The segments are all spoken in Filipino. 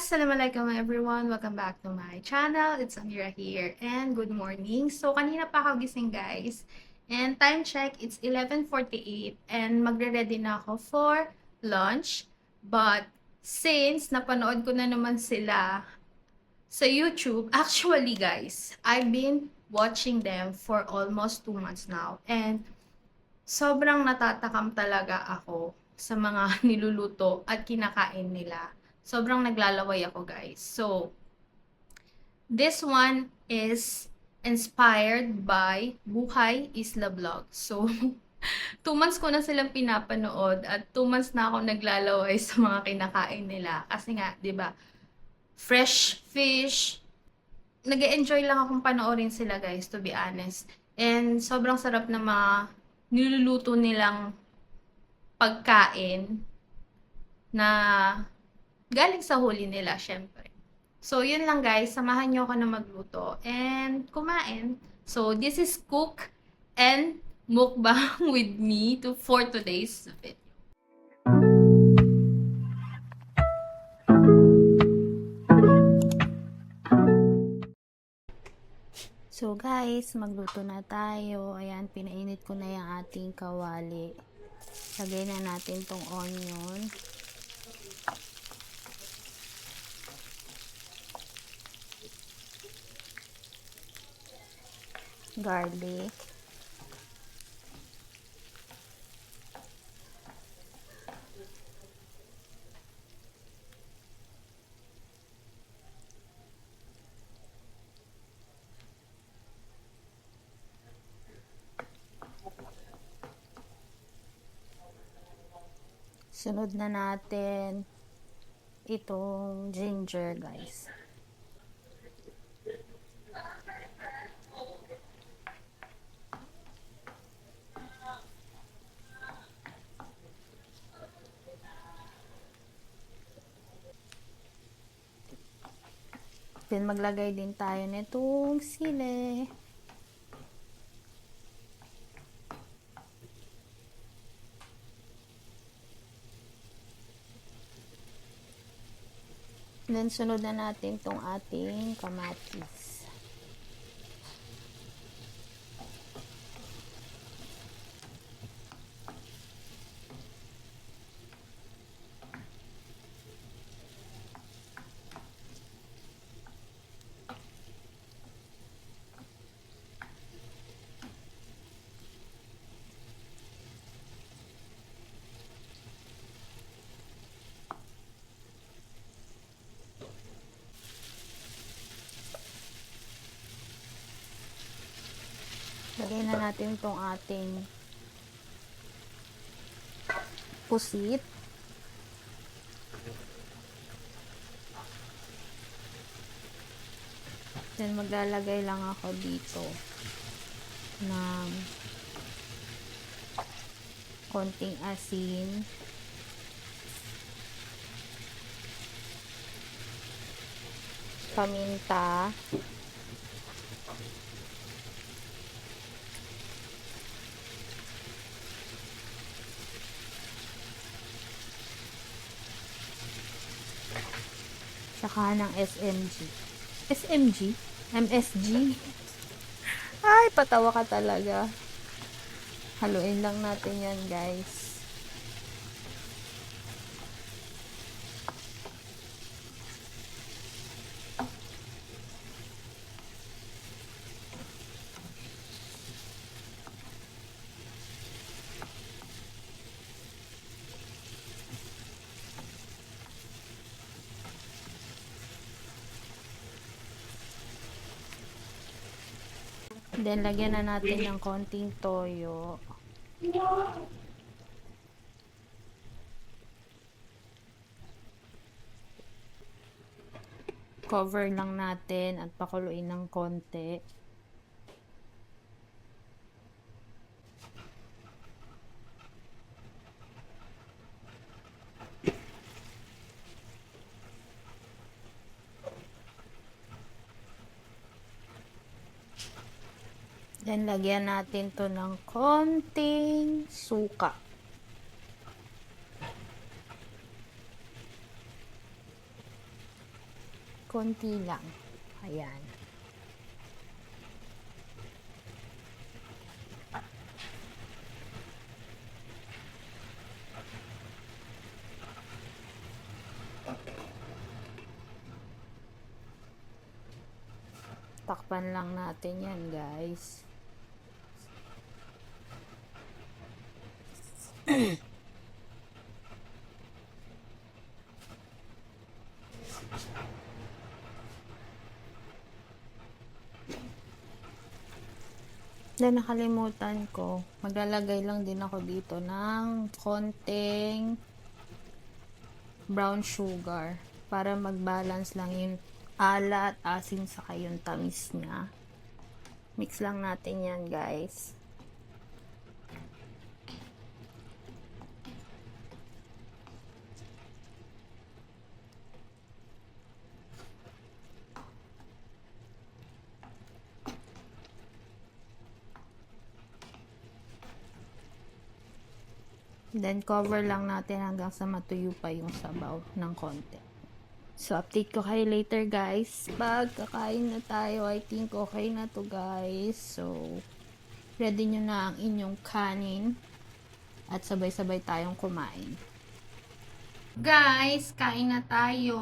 Assalamualaikum everyone! Welcome back to my channel. It's Amira here and good morning. So, kanina pa ako gising guys. And time check, it's 11:48 and magre-ready na ako for lunch. But, since napanood ko na naman sila sa YouTube, actually guys, I've been watching them for almost 2 months now. And, sobrang natatakam talaga ako sa mga niluluto at kinakain nila. Sobrang naglalaway ako, guys. So, this one is inspired by Buhay Isla Vlog. So, 2 months ko na silang pinapanood at 2 months na ako naglalaway sa mga kinakain nila. Kasi nga, di ba, fresh fish. Nag-enjoy lang akong panoorin sila, guys, to be honest. And sobrang sarap na mga niluluto nilang pagkain na galing sa huli nila, syempre. So, yun lang guys. Samahan nyo ako na magluto and kumain. So, this is cook and mukbang with me for today's video. So guys, magluto na tayo. Ayan, pinainit ko na yung ating kawali. Lagay na natin tong onion. Garlic. Sunod na natin itong ginger, guys. Then, maglagay din tayo nitong sili. Then, sunod na natin tong ating kamatis. Lagay na natin itong ating pusit. Then, maglalagay lang ako dito ng konting asin. Paminta. Saka ng SMG. SMG? MSG? Ay, patawa ka talaga. Haluin lang natin yan, guys. Then, lagyan na natin ng konting toyo. Cover lang natin at pakuluin ng konti. Then, lagyan natin to ng konting suka. konti lang. Ayan. Takpan lang natin yan, guys. Then, nakalimutan ko, maglalagay lang din ako dito ng konting brown sugar para mag-balance lang yung alat, asin, saka yung tamis niya. Mix lang natin yan, guys. Then, cover lang natin hanggang sa matuyo pa yung sabaw ng konti. So, update ko kayo later, guys. Pag kakain na tayo, I think okay na to, guys. So, ready nyo na ang inyong kanin. At sabay-sabay tayong kumain. Guys, kain na tayo.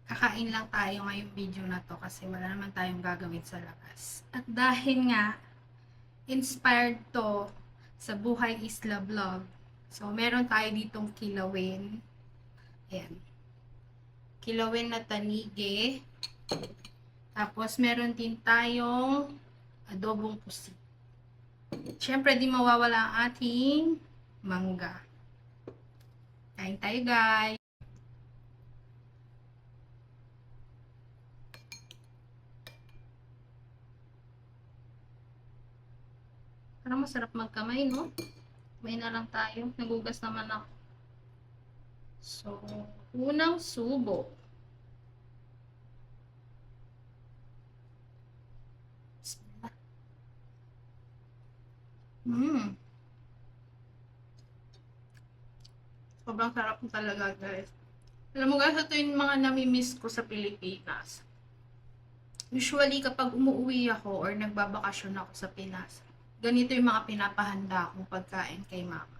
Kakain lang tayo ngayong video na to kasi wala naman tayong gagawin sa labas. At dahil nga, inspired to sa Buhay Isla Vlog. So, meron tayo ditong kilawin. Ayan. Kilawin na tanige. Tapos, meron din tayong adobong pusit. Siyempre, di mawawala ang ating mangga. Kain tayo, guys. Parang masarap magkamay, no? May na lang tayo. Nagugas naman ako. So, unang subo. Bismillah. Sobrang sarap talaga, guys. Alam mo, guys, ito yung mga nami-miss ko sa Pilipinas. Usually, kapag umuwi ako or nagbabakasyon ako sa Pinas, ganito yung mga pinapahanda kong pagkain kay mama.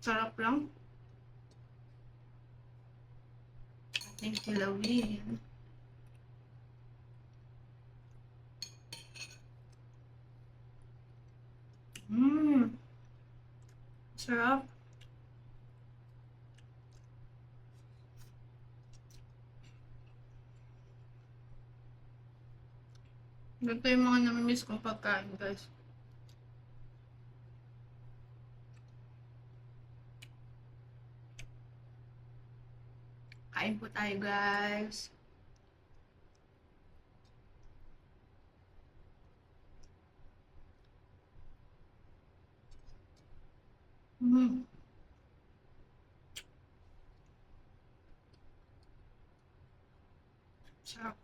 Sarap lang. Ating kilawin. Sarap. Ganito yung mga namimiss kong pagkain, guys. Kain po tayo, guys. Sarap.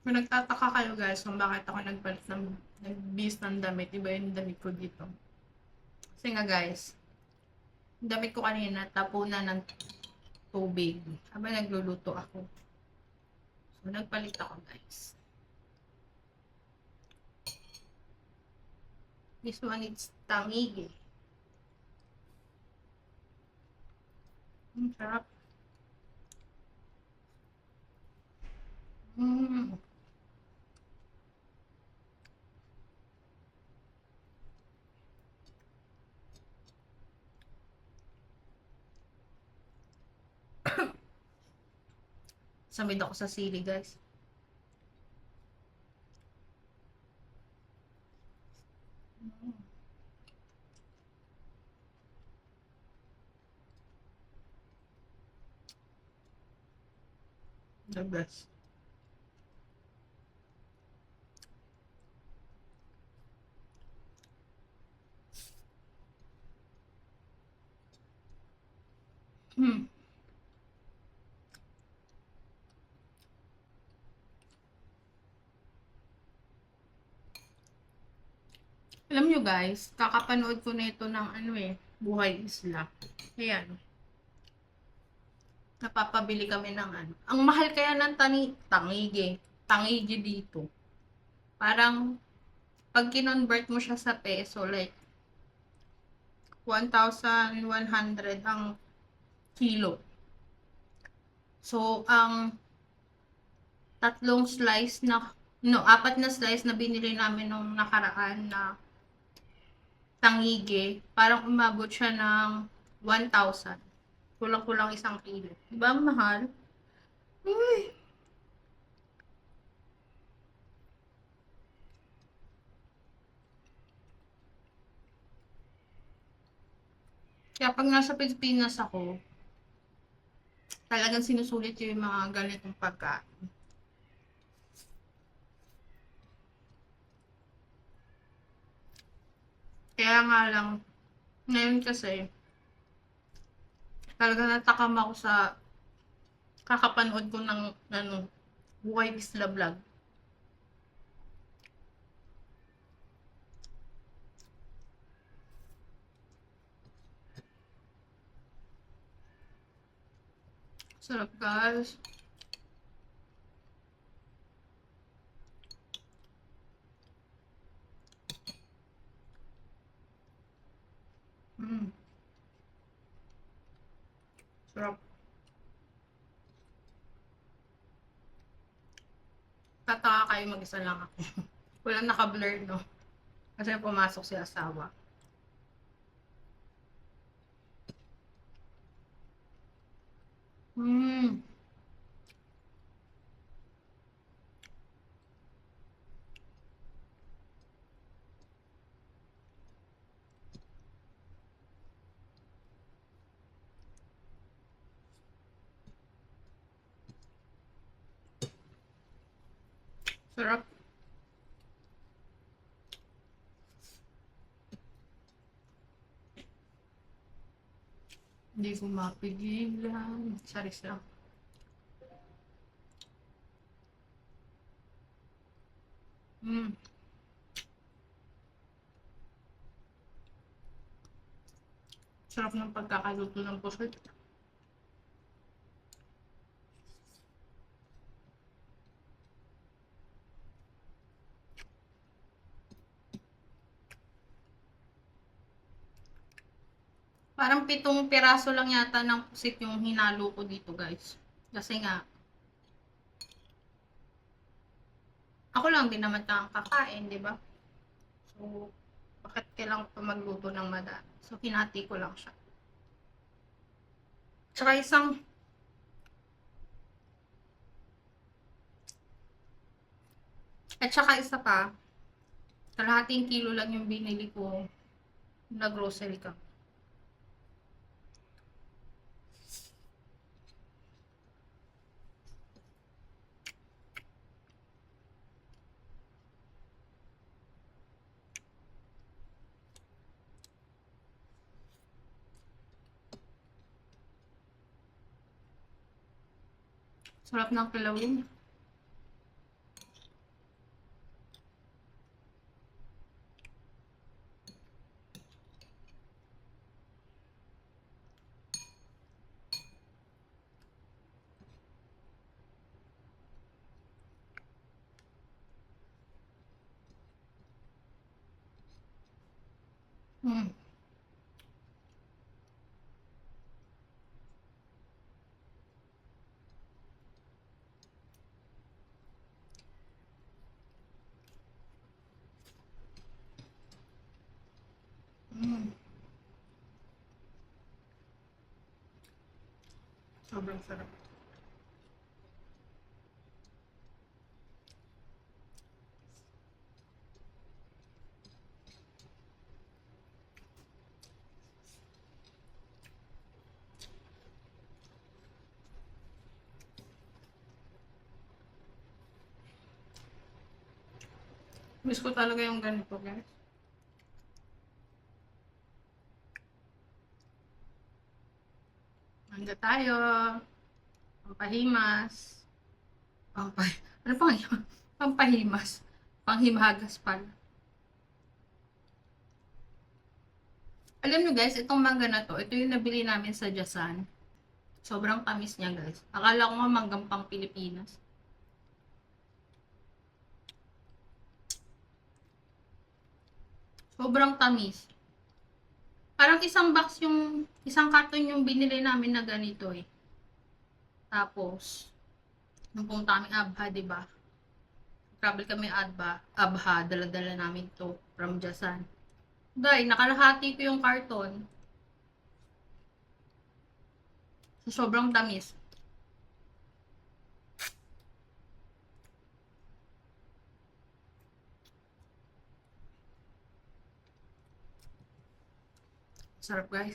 Kung nagtataka kayo, guys, kung bakit ako nagbis ng damit, iba yung damit ko dito. Kasi nga, guys, damit ko kanina, tapunan ng tubig. Habang nagluluto ako. So, nagpalit ako, guys. This one is tamigi. Sarap. Samid ako sa sili, guys. The best. Hmm. Alam nyo guys, kakapanood ko na ito ng ano eh, Buhay Isla. Ayan. Napapabili kami ng ano. Ang mahal kaya ng tangige. Tangige dito. Parang, pag kinonvert mo siya sa peso, like, 1,100 ang kilo. So, ang tatlong slice na, no, apat na slice na binili namin nung nakaraan na tangige, parang umabot siya ng 1,000. Kulang-kulang isang kilo. Diba mahal? Uy. Kaya pag nasa Pilipinas ako, talagang sinusulit ko yung mga ganitong pagkain. Kaya nga lang, ngayon kasi, talagang natakam ako sa kakapanood ko ng ano, Buhay Isla Vlog. Sarap guys. Mm, sarap. Tataka kayo mag-isa lang ako. Walang naka-blur, no? Kasi pumasok si asawa. Mm, sarap. Hindi ko mapigilan. Saris lang. Mm, sarap ng pagkakaluto ng pusit. Parang 7 piraso lang yata ng pusit yung hinalo ko dito guys. Kasi nga, ako lang din naman ang kakain, di ba? So, bakit kailangan pa magluto ng madami? So, hinati ko lang siya. Tsaka at saka isa pa, kalahating kilo lang yung binili ko na grocery ka. Sarap ng kilawin. Mm. Mm. Sobrang sarap. Miss ko talaga yung ganito, guys. Mangga tayo. Pampahimas. Ano pang pampahimas? Panghimagas pala. Alam nyo guys, itong mangga na to, ito yung nabili namin sa Jasan. Sobrang tamis niya guys. Akala ko nga manggang pang Pilipinas. Sobrang tamis. Parang isang carton yung binili namin na ganito eh. Tapos, nung pumunta kami Abha, diba? Travel kami Abha, dala-dala namin to from Jasan. Dahil, nakalahati ko yung karton. So, sobrang tamis. Sarap guys.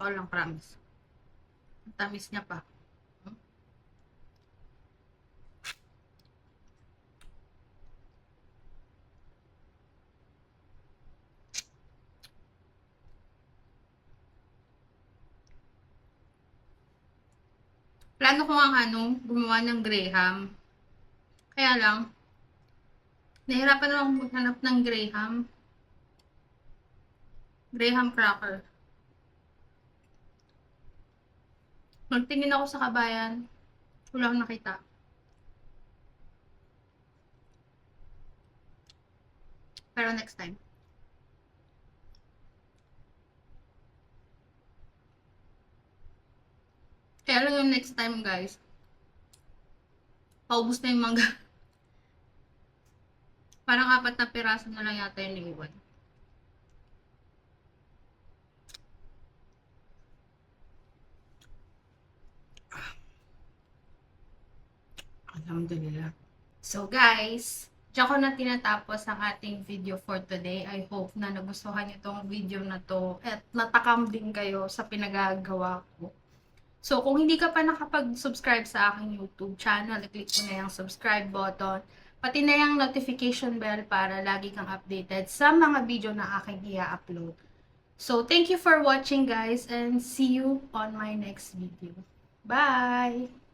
All lang promise. Ang tamis niya pa. Plano ko nga gumawa ng Graham. Kaya lang, nahirapan naman akong maghanap ng Graham. Graham cracker. Magtingin ako sa Kabayan. Wala akong nakita. Pero next time. Kaya lang yung next time guys, paubos na yung mangga. Parang 4 na piraso na lang yata yung naiwan. Alhamdulillah. So guys, diyan ko na tinatapos ang ating video for today. I hope na nagustuhan niyo tong video na to at natakam din kayo sa pinagagawa ko. So kung hindi ka pa nakapag-subscribe sa aking YouTube channel, i-click mo na yung subscribe button. Pati na yung notification bell para lagi kang updated sa mga video na aking i-upload. So thank you for watching guys and see you on my next video. Bye!